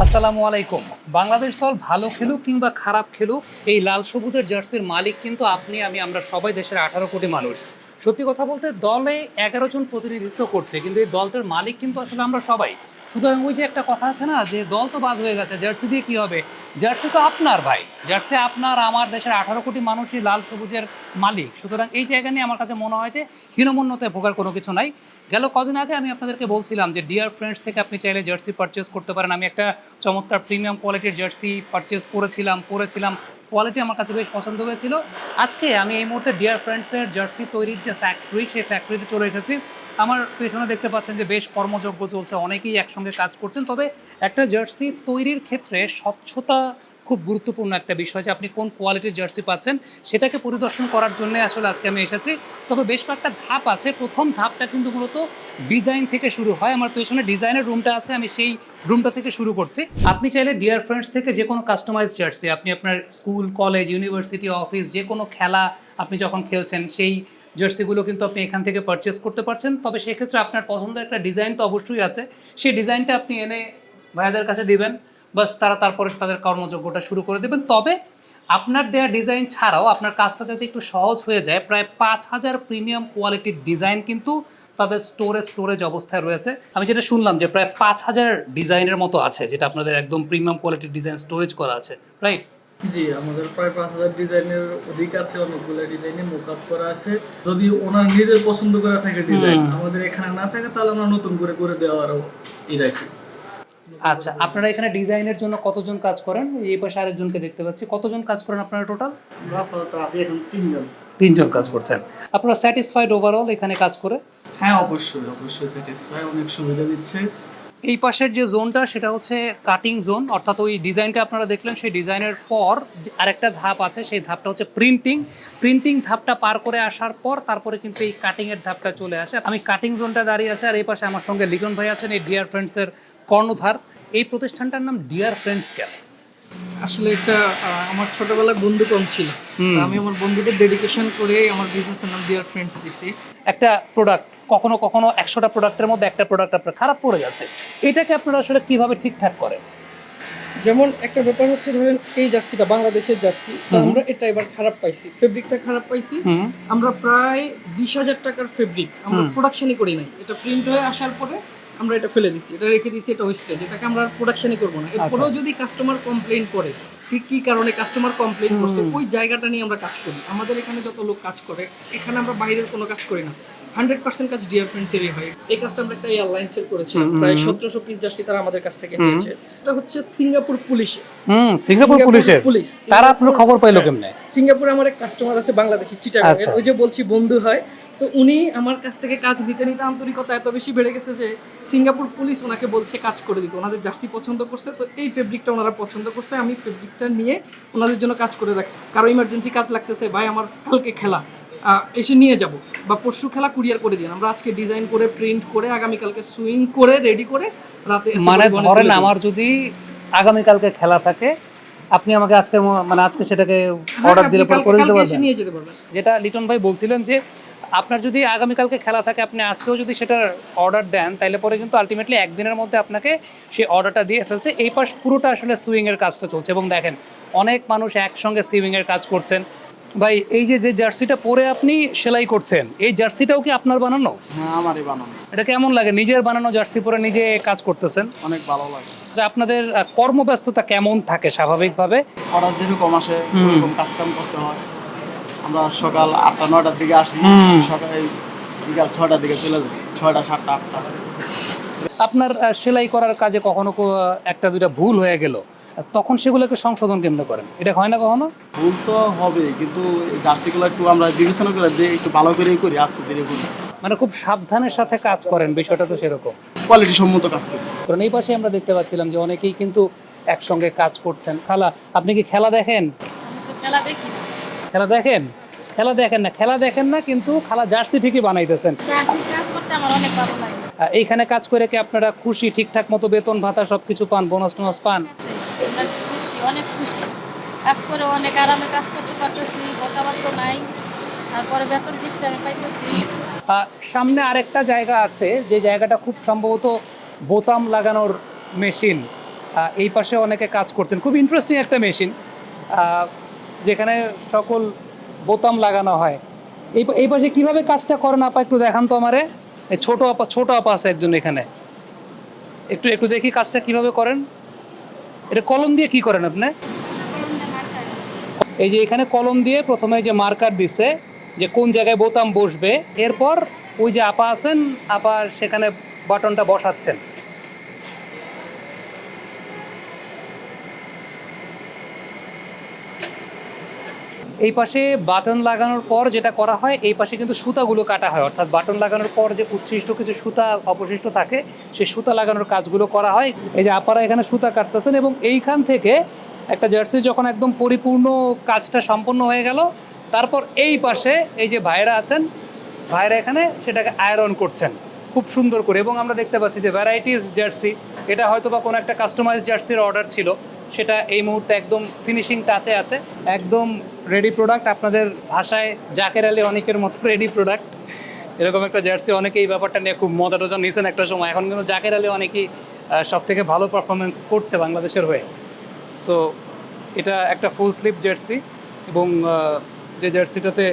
আসসালামু আলাইকুম। বাংলাদেশ দল ভালো খেলুক কিংবা খারাপ খেলুক, এই লাল সবুজের জার্সির মালিক কিন্তু আপনি, আমি, আমরা সবাই, দেশের ১৮ কোটি মানুষ। সত্যি কথা বলতে দলে ১১ জন প্রতিনিধিত্ব করছে, কিন্তু এই দলটার মালিক কিন্তু আসলে আমরা সবাই। সুতরাং ওই যে একটা কথা আছে না, যে দল তো বাদ হয়ে গেছে, জার্সি দিয়ে কী হবে? জার্সি তো আপনার ভাই, জার্সি আপনার, আমার, দেশের ১৮ কোটি মানুষই লাল সবুজের মালিক। সুতরাং এই জায়গা নিয়ে আমার কাছে মনে হয় যে হীনমন্যতে ভোগার কোনো কিছু নাই। গেল কদিন আগে আমি আপনাদেরকে বলছিলাম যে ডিয়ার ফ্রেন্ডস থেকে আপনি চাইলে জার্সি পারচেস করতে পারেন। আমি একটা চমৎকার প্রিমিয়াম কোয়ালিটির জার্সি পারচেস পরেছিলাম। কোয়ালিটি আমার কাছে বেশ পছন্দ হয়েছিল। আজকে আমি এই মুহূর্তে ডিয়ার ফ্রেন্ডসের জার্সি তৈরির যে ফ্যাক্টরি, সেই ফ্যাক্টরিতে চলে এসেছি। আমার পেছনে দেখতে পাচ্ছেন যে বেশ কর্মযজ্ঞ চলছে, অনেকেই একসঙ্গে কাজ করছেন। তবে একটা জার্সি তৈরির ক্ষেত্রে স্বচ্ছতা খুব গুরুত্বপূর্ণ একটা বিষয়, যে আপনি কোন কোয়ালিটির জার্সি পাচ্ছেন সেটাকে পরিদর্শন করার জন্য আসলে আজকে আমি এসেছি। তবে বেশ কয়েকটা ধাপ আছে। প্রথম ধাপটা কিন্তু মূলত ডিজাইন থেকে শুরু হয়। আমার পেছনে ডিজাইনের রুমটা আছে, আমি সেই রুমটা থেকে শুরু করছি। আপনি চাইলে ডিয়ার ফ্রেন্ডস থেকে যে কোনো কাস্টমাইজ জার্সি, আপনি আপনার স্কুল, কলেজ, ইউনিভার্সিটি, অফিস, যে কোনো খেলা আপনি যখন খেলছেন, সেই জার্সিগুলো কিন্তু আপনি এখান থেকে পারচেস করতে পারছেন। তবে সেক্ষেত্রে আপনার পছন্দের একটা ডিজাইন তো অবশ্যই আছে, সেই ডিজাইনটা আপনি এনে ভাইয়াদের কাছে দিবেন, বাস তারা তারপরে তাদের কর্মযোগ্যটা শুরু করে দেবেন। তবে আপনার দেওয়া ডিজাইন ছাড়াও আপনার কাজটা যাতে একটু সহজ হয়ে যায়, প্রায় ৫,০০০ প্রিমিয়াম কোয়ালিটির ডিজাইন কিন্তু তাদের স্টোরেজ অবস্থায় রয়েছে। আমি যেটা শুনলাম যে প্রায় ৫,০০০ ডিজাইনের মতো আছে, যেটা আপনাদের একদম প্রিমিয়াম কোয়ালিটির ডিজাইন স্টোরেজ করা আছে, রাইট? জি, আমাদের প্রায় ৫,০০০ ডিজাইনের অধিক আছে, অনেকগুলো ডিজাইনে মোকআপ করা আছে। যদি ওনার নিজের পছন্দ করা থাকে ডিজাইন, আমাদের এখানে না থাকে, তাহলে আমরা নতুন করে করে দেওয়ারও রাখি। আচ্ছা, আপনারা এখানে ডিজাইনের জন্য কতজন কাজ করেন? এই পাশে আরেকজনকে দেখতে পাচ্ছি। কতজন কাজ করেন আপনারা টোটাল? আমরা আপাতত আছি এখন ৩ জন। ৩ জন কাজ করছেন। আপনারা স্যাটিসফাইড ওভারঅল এখানে কাজ করে? হ্যাঁ, অবশ্যই স্যাটিসফাই, অনেক সুবিধা দিচ্ছে। এই পাশের যে জোনটা সেটা হচ্ছে কাটিং জোন, অর্থাৎ ওই ডিজাইনটা আপনারা দেখলেন, সেই ডিজাইনের পর আরেকটা ধাপ আছে, সেই ধাপটা হচ্ছে প্রিন্টিং ধাপটা পার করে আসার পর তারপরে কিন্তু এই কাটিংয়ের ধাপটা চলে আসে। আমি কাটিং জোনটা দাঁড়িয়ে আছে, আর এই পাশে আমার সঙ্গে লিটন ভাই আছেন, এই ডিয়ার ফ্রেন্ডসের কর্ণধার। এই প্রতিষ্ঠানটার নাম ডিয়ার ফ্রেন্ডস কেন? আসলে এটা আমার ছোটবেলায় বন্ধু কম ছিল। আমি আমার বন্ধুদের ডেডিকেশন করে আমার বিজনেসের নাম ডিয়ার ফ্রেন্ডস দিছি। একটা প্রোডাক্ট কখনো ১০০টা প্রোডাক্টের মধ্যে একটা প্রোডাক্ট আপনার খারাপ পড়ে যাচ্ছে, এটাকে আপনারা আসলে কিভাবে ঠিকঠাক করেন? যেমন একটা ব্যাপার হচ্ছে, ধরেন এই জার্সিটা বাংলাদেশের জার্সি, তো আমরা এটা এবার খারাপ পাইছি, ফেব্রিকটা খারাপ পাইছি। আমরা প্রায় ২০,০০০ টাকার ফেব্রিক আমরা প্রোডাকশনই করি নাই, এটা প্রিন্ট হয়ে আসার পরে আমরা এটা ফেলে দিছি, এটা রেখে দিছি, এটা ওয়েস্টেজ, এটাকে আমরা প্রোডাকশনই করবো না। এরপরেও যদি কাস্টমার কমপ্লেইন করে, ঠিক কী কারণে কাস্টমার কমপ্লেইন করছে, ওই জায়গাটা নিয়ে আমরা কাজ করি। আমাদের এখানে যত লোক কাজ করে, এখানে আমরা বাইরের কোনো কাজ করি না, 100% কাজ ডিয়ার ফ্রেন্ডসেরই হয়। এই কাজটা আমরা একটা এয়ারলাইন্সের করেছি, প্রায় ১৭০০ পিস জার্সি তারা আমাদের কাছ থেকে নিয়েছে। এটা হচ্ছে সিঙ্গাপুর পুলিশে। সিঙ্গাপুর পুলিশ, তারা আপনার খবর পাইলো কেমনে? সিঙ্গাপুরে আমার এক কাস্টমার আছে বাংলাদেশি, চিটাগাং এর, ওই যে বলছি বন্ধু হয়, তো উনি আমার কাছ থেকে কাজ নিতে নিতে আন্তরিকতা এত বেশি বেড়ে গেছে যে সিঙ্গাপুর পুলিশ ওনাকে বলছে কাজ করে দিতে। ওনাদের জার্সি পছন্দ করছে, তো এই ফেব্রিকটা ওনারা পছন্দ করছে, আমি ফেব্রিকটা নিয়ে ওনাদের জন্য কাজ করে রাখছি। কারো ইমার্জেন্সি কাজ লাগতেছে, ভাই আমার কালকে খেলা, এসে নিয়ে যাব, বা পরশু খেলা কুরিয়ার করে দিন, আমরা আজকে ডিজাইন করে প্রিন্ট করে আগামীকালকে সুইং করে রেডি করে রাতে মানে ধরেন আমার যদি আগামীকালকে খেলা থাকে, আপনি আমাকে আজকে সেটাকে অর্ডার দিলে পরে করে দিতে পারবেন, নিয়ে যেতে পারবেন। যেটা লিটন ভাই বলছিলেন যে আপনার যদি আগামীকালকে খেলা থাকে, আপনি আজকেও যদি সেটার অর্ডার দেন, তাহলে পরে কিন্তু আলটিমেটলি একদিনের মধ্যে আপনাকে সেই অর্ডারটা দিয়ে ফেলছে। এই পাশ পুরোটা আসলে সুইংয়ের কাজটা চলছে, এবং দেখেন অনেক মানুষ একসঙ্গে সুইংয়ের কাজ করছেন। ভাই, এই যে জার্সিটা পরে আপনি সেলাই করছেন, এই জার্সিটাও কি আপনার বানানো? হ্যাঁ, আমারই বানানো। এটা কেমন লাগে নিজের বানানো জার্সি পরে নিজে কাজ করতেছেন? অনেক ভালো লাগে। যে আপনাদের কর্মব্যস্ততা কেমন থাকে স্বাভাবিকভাবে? অর্ডার যেরকম আসে ওরকম কাজ কাম করতে হয়। আমরা সকাল ৮টা-৯টার দিকে আসি, সকাল বিকাল ৬টার দিকে চলে যাই, ৬টা, ৭টা, ৮টা। আপনার সেলাই করার কাজে কখনো একটা দুইটা ভুল হয়ে গেল, তখন সেগুলোকে সংশোধন কেমনে করেন? এটা হয় না কখনো? ভুল তো হবে, কিন্তু জার্সিগুলো একটু আমরা বিবেচনা করে দিই, একটু ভালো করেই করি, আস্তে ধীরে করি, মানে খুব সাবধানের সাথে কাজ করেন, বিষয়টা তো সেরকম। কোয়ালিটি সম্মত কাজ করি। কারণ এই পাশে আমরা দেখতে পাচ্ছিলাম যে অনেকেই কিন্তু একসঙ্গে কাজ করছেন। খালা, আপনি কি খেলা দেখেন? খেলা দেখি না। খেলা দেখেন? খেলা দেখেন না, কিন্তু খালা জার্সি ঠিকই বানাইতেছেন। জার্সি কাজ করতে আমার অনেক ভালো লাগে। এইখানে কাজ করে কি আপনারা খুশি? ঠিকঠাক মতো বেতন ভাতা সবকিছু পান? বোনাস টোনাস পান? আমরা খুশি, অনেক খুশি। কাজ করে অনেক আরামে কাজ করতে পারতেছি, কথাবার্তা নাই, তারপরে বেতন ঠিকঠাক আমি পাইতেছি। সামনে আরেকটা জায়গা আছে, যে জায়গাটা খুব সম্ভবত বোতাম লাগানোর মেশিন, এই পাশে অনেকে কাজ করছেন, খুব ইন্টারেস্টিং একটা মেশিন যেখানে সকল বোতাম লাগানো হয়। এই পাশে কীভাবে কাজটা করেন আপা একটু দেখান তো আমারে। এই ছোট আপা আছে একজন এখানে, একটু দেখি কাজটা কিভাবে করেন। এটা কলম দিয়ে কি করেন আপনি? এই যে এখানে কলম দিয়ে প্রথমে যে মার্কার দিছে যে কোন জায়গায় বোতাম বসবে, এরপর ওই যে আপা আছেন, আপা সেখানে বাটনটা বসাচ্ছেন। এই পাশে বাটন লাগানোর পর যেটা করা হয়, এই পাশে কিন্তু সুতাগুলো কাটা হয়, অর্থাৎ বাটন লাগানোর পর যে উচ্ছিষ্ট কিছু সুতা অবশিষ্ট থাকে সেই সুতা লাগানোর কাজগুলো করা হয়। এই যে আপারা এখানে সুতা কাটতেছেন এবং এইখান থেকে একটা জার্সি যখন একদম পরিপূর্ণ কাজটা সম্পন্ন হয়ে গেল, তারপর এই পাশে এই যে ভাইরা আছেন, ভাইরা এখানে সেটাকে আয়রন করছেন খুব সুন্দর করে। এবং আমরা দেখতে পাচ্ছি যে ভ্যারাইটিস জার্সি, এটা হয়তো বা কোনো একটা কাস্টমাইজ জার্সির অর্ডার ছিল, সেটা এই মুহূর্তে একদম ফিনিশিং টাচে আছে, একদম রেডি প্রোডাক্ট। আপনাদের ভাষায় জাকের আলী অনেকের মতো রেডি প্রোডাক্ট, এরকম একটা জার্সি। অনেকে এই ব্যাপারটা নিয়ে খুব মজা টজা নিয়েছেন একটা সময়, এখন কিন্তু জাকের আলী অনেকেই সব থেকে ভালো পারফরমেন্স করছে বাংলাদেশের হয়ে। সো এটা একটা ফুল স্লিভ জার্সি এবং যে জার্সিটাতে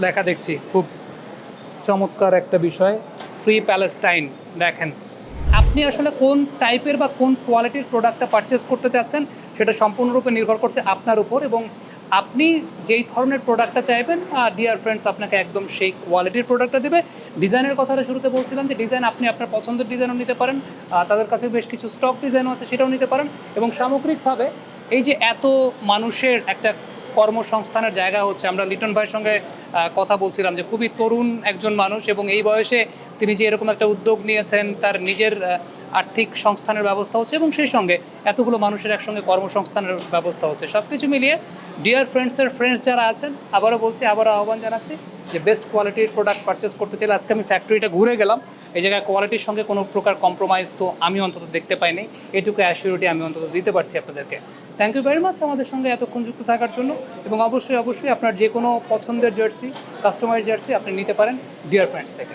লেখা দেখছি খুব চমৎকার একটা বিষয়, ফ্রি প্যালেস্টাইন। দেখেন আপনি আসলে কোন টাইপের বা কোন কোয়ালিটির প্রোডাক্টটা পারচেস করতে চাচ্ছেন সেটা সম্পূর্ণরূপে নির্ভর করছে আপনার উপর, এবং আপনি যেই ধরনের প্রোডাক্টটা চাইবেন ডিয়ার ফ্রেন্ডস আপনাকে একদম সেই কোয়ালিটির প্রোডাক্টটা দেবে। ডিজাইনের কথাটা শুরুতে বলছিলাম যে ডিজাইন আপনি আপনার পছন্দের ডিজাইনও নিতে পারেন, তাদের কাছে বেশ কিছু স্টক ডিজাইনও আছে সেটাও নিতে পারেন। এবং সামগ্রিকভাবে এই যে এত মানুষের একটা কর্মসংস্থানের জায়গা হচ্ছে, আমরা লিটন ভাইয়ের সঙ্গে কথা বলছিলাম যে খুবই তরুণ একজন মানুষ এবং এই বয়সে তিনি যে এরকম একটা উদ্যোগ নিয়েছেন, তার নিজের আর্থিক সংস্থানের ব্যবস্থা হচ্ছে এবং সেই সঙ্গে এতগুলো মানুষের একসঙ্গে কর্মসংস্থানের ব্যবস্থা হচ্ছে। সব কিছু মিলিয়ে ডিয়ার ফ্রেন্ডসের ফ্রেন্ডস যারা আছেন, আবারও বলছি, আবারও আহ্বান জানাচ্ছি যে বেস্ট কোয়ালিটির প্রোডাক্ট পারচেস করতে চাইলে, আজকে আমি ফ্যাক্টরিটা ঘুরে গেলাম, এই জায়গায় কোয়ালিটির সঙ্গে কোনো প্রকার কম্প্রোমাইজ তো আমি অন্তত দেখতে পাইনি, এটুকু অ্যাসিউরিটি আমি অন্তত দিতে পারছি আপনাদেরকে। থ্যাংক ইউ ভেরি মাচ আমাদের সঙ্গে এতক্ষণ যুক্ত থাকার জন্য। এবং অবশ্যই আপনার যে কোনো পছন্দের জার্সি, কাস্টমাইজ জার্সি আপনি নিতে পারেন ডিয়ার ফ্রেন্ডস থেকে।